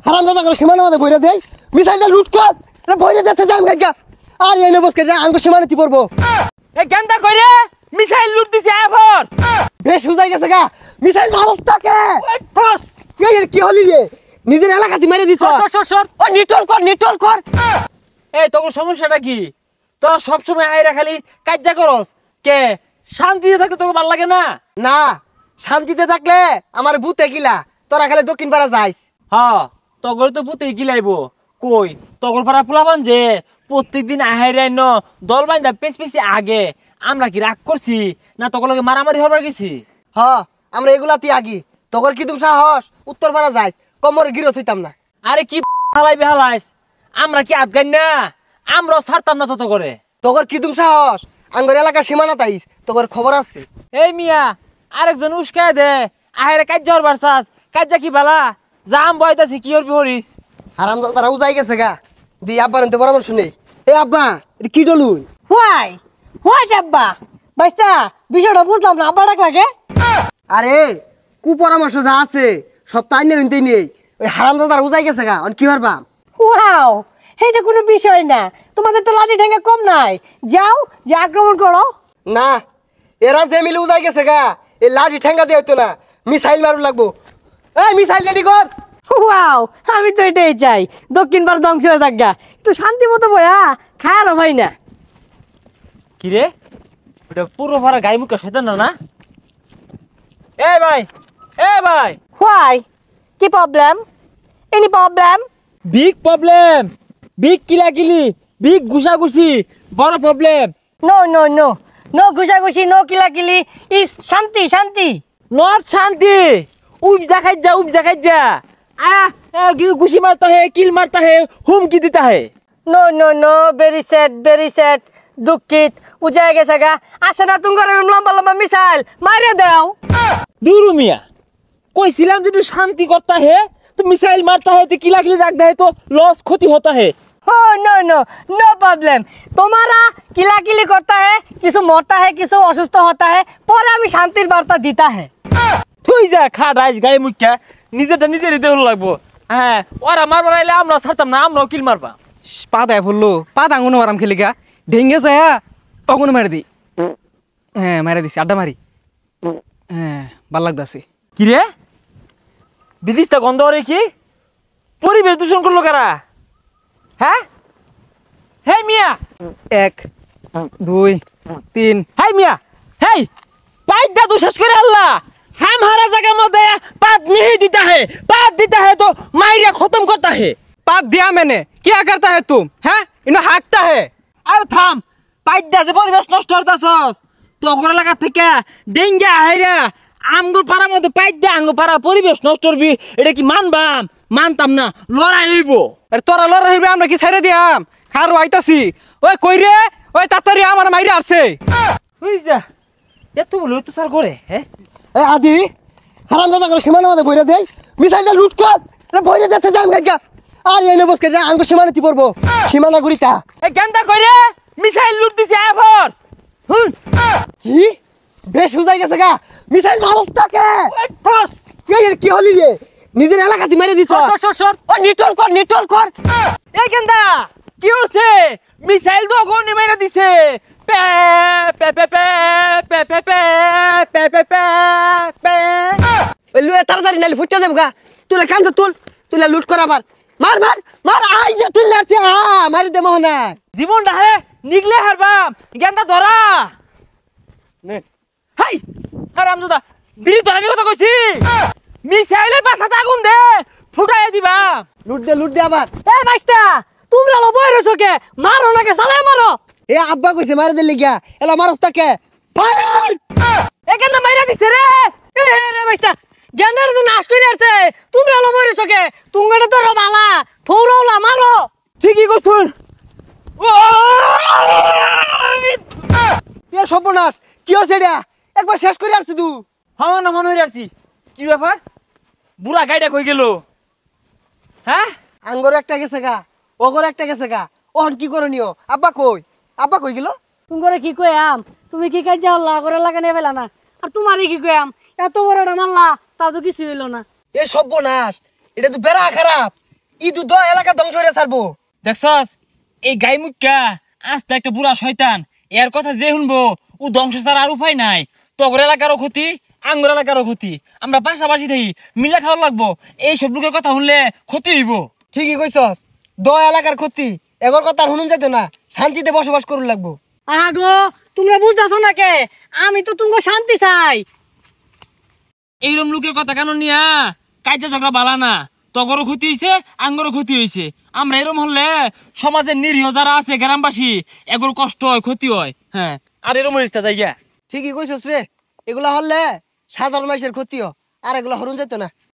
হারামজাদা করে সীমানা মধ্যে বইরা দেই মিসাইলটা লুট কর বইরা দিতে যাম গাইগা আর এনে বসকে যা আঙ্গ সীমানাতে পড়বো এ গেন্দা কইরে মিসাইল লুট দিছে এবার বেশ হুজাই গেছে গা মিসাইল মারস্তাকে কি হলি রে নিজের এলাকাতে মেরে দিছ সর ও নিটল কর এই তোর সমস্যাটা কি তোরা সব সময় আইরা খালি কাজ্জা করস কে শান্তিতে থাকতে তোকে ভালো লাগে না না শান্তিতে থাকলে আমার ভূতে গিলা তোরা খালি দক্ষিণ পাড়া যাইস হ্যাঁ তগর তো পুতে গিলাইবো কই তগর পাড়া পোলাবান যে প্রত্যেকদিন আহাইরাই ন দল বাইন্দা পেছি আগে আমরা কি রাগ করছি না তগর লগে মারামারি হবার গেছি হ আমরা এগুলাতে আগি তোর কি তুমি সাহস উত্তর পাড়া যাইস কমর গিরো হইতাম না আরে কি হালাইস আমরা কি আদগাই না আমরাও ছাড়তাম না তত করে তোর কি তুমি সাহস আঙ্গর এলাকার সীমানা তাইস তোর খবর আছে এই মিয়া আরেকজন উস্কায় দে আহেরে কাজ্জা হরবার চাস কাজ্জা কি বালা জাম বয়তাছি কি হরবি হরিস হারাম তারা উজাই গেছে গা দি আব্বার তো পরামর্শ নেই এ আব্বা এটা কি ডলুন হোয়াই আব্বা বাইস্তা বিষয়টা বুঝলাম না আব্বা ডাক লাগে আরে কু পরামর্শ যা আছে সব তাই নেই ওই হারাম দাদার উজাই গেছে গা কি হারবা ওয়াও এটা কোনো বিষয় না তোমাদের তো লাঠি ঠেঙ্গা কম নাই যাও যে আক্রমণ করো না এরা যে মিলে উজাই গেছে গা এই লাঠি ঠেঙ্গা দিয়ে হইতো না মিসাইল মারু লাগবো এই মিসাইল রেডি কর ওয়াও আমি তো এটাই চাই দক্ষিণ ভারত ধ্বংস হয়ে থাক গা একটু শান্তি মতো বয়া খায়ারও ভাই না কি রে ওটা পুরো ভরা গায়ে মুখে শয়তান না এ ভাই হোয়াই কি প্রবলেম এনি প্রবলেম বিগ কিলাকিলি বিগ ঘুষাঘুষি বড় প্রবলেম নো ঘুষাঘুষি নো কিলাকিলি ইস শান্তি নট শান্তি उपजा खाइजा घुसी मारता है किल मारता है हुमकी देता है नो वेरी सैड दुखित उजाय गए गा आसे ना तुम करे लंबा मिसाइल मारे दाओ दूर मिया कोई सिलाम जो शांति करता है तो मिसाइल मारता है तो किला किली रखता है तो लॉस क्षति होता है नो प्रॉब्लम तुम्हारा किला किली करता है किसी मरता है किसी असुस्थ होता है पर हमें शांति वार्ता देता है তুই যা খাড়াইস গায়ে মুখা নিজেরটা নিজেরই দেহ লাগবো হ্যাঁ ওরা মারবার আইলে আমরা ছাড়তাম না আমরাও কিল মারবা পা দেয় বললো পা দাঙ্গুনো মারাম খেলিকা ঢেঙ্গে যায় অগুনো মারি দি হ্যাঁ মারা দিছি আড্ডা মারি হ্যাঁ ভাল লাগতাছে কি রে বিদিশটা গন্ধ রে কি পরিবেশ দূষণ করলো কারা হ্যাঁ হে মিয়া 1 2 3 হাই মিয়া হেই পাইক দা তু শেষ করে আল্লাহ हमारा जगह मत पात नहीं देता है तो मायरा खत्म करता है पात दिया मैंने क्या करता है तुम हैं इन्हें हाँकता है अरे थाम पाइट दे परिवेश नष्ट करताछस तो ओकरा লাগা থেকে ডেঙ্গা আইরা আমগো পাড়ার মধ্যে পাইট দে আমগো পাড়া পরিবেশ নষ্ট করবি এটা কি মানতাম না লড়াই হইব আরে তোরা লড়াই হইবে আমরা কি ছেড়ে দিয়াম খারো আইতাছি ওই কই রে ওই তাতারি আমার মাইরা আসছে হইছে এত বলে তো স্যার করে হ্যাঁ এ আদি হারামজাদা করে সীমানা মধ্যে বইরা দেই মিসাইলটা লুট কর বইরা দিতে যাম গাইগা আর এনে বসকে যা আঙ্গ সীমানাতে পড়বো সীমানা গুরিতা এ গেন্দা কইরে মিসাইল লুট দিছে এবার কি বেশ হুজাই গেছে গা মিসাইল মারস্তাকে কি হলি রে নিজের এলাকাতে মেরে দিছ সর ও নিটল কর এ গেন্দা কি হচ্ছে মিসাইল তো গনি মেরে দিছে pay pay pay pay pay pay pay pay pay pay pay ওই লুয়ে তাড়াতাড়ি নালি ফুটতে যাবো গা তুলে কান্ত তুলে লুট কর আবার মার আই যে তুই লাগছে মারি দে মোহনা জীবনটা হে নিগলে হারবাম গেন্দা ধরা নে হাই হারামজাদা বিড়ি ধরাবি কথা কইছি মিসাইলের পাছাতে আগুন দে ফুটাই দিবা লুট দে আবার এ বাইস্তা তোমরা লো বইরেছো কে মারো নাকি সালে মারো এ আব্বা কইছে মারি দে লিগা এলা মারস্তাকে ফায়ার এ কেন মাইরা দিছে রে এ রে বাইস্তা গেন্দার তো নাশ করে আসছে তোমরা লো বইরেছো কে তুঙ্গাটা তো বালা থৌরাওলা মারো ঠিকই কইছুন এ সর্বনাশ কি হচ্ছে এটা একবার শেষ করে আসছি তুই হাওয়া না মনে হইরা আসছি কি ব্যাপার বুড়া গাইডা কই গেল হ্যাঁ আঙ্গর একটা গেছে গা ওগর একটা গেছে গা ওহন কি করনিও আব্বা কই গেল তুঙ্গরে কি কইয়াম তুমি কি কাজ যাওলা করে লাগানে ফেলা না আর তোমারে কি কইয়াম এত বড়টা মারলা তাও তো কিছু হইলো না এ সর্বনাশ এটা তো বেড়া খারাপ ইদু দ এলাকা ধ্বংস হয়ে ছাড়বো। দেখছস এই গাই মুখ্যা আস্তে একটা বুড়া শয়তান, এর কথা যে শুনবো ও ধ্বংস ছাড়া আর উপায় নাই। তগর এলাকারও ক্ষতি, আঙ্গুর এলাকারও ক্ষতি, আমরা পাশাপাশি থাকি মিলা খাওয়া লাগবো। এইসব লোকের কথা শুনলে ক্ষতি হইব। ঠিকই কইছস, দ এলাকার ক্ষতি এগর কথা আর শুনুন যাইতো না, শান্তিতে বসবাস করুন লাগবো। আগো তোমরা বুঝতেছো না কে, আমি তো তুমি শান্তি চাই। এইরকম লোকের কথা কেন নিয়া কাজা ঝগড়া বালা না। তগরও ক্ষতি হয়েছে, আঙ্গরও ক্ষতি হয়েছে। আমরা এরকম হলে সমাজের নিরীহ যারা আছে গ্রামবাসী এগুলো কষ্ট হয়, ক্ষতি হয়। হ্যাঁ, আর এরকম হইছে জায়গা। ঠিকই কইছস রে, এগুলা হলে সাধারণ মানুষের ক্ষতিও, আর এগুলা হরুন যেত না।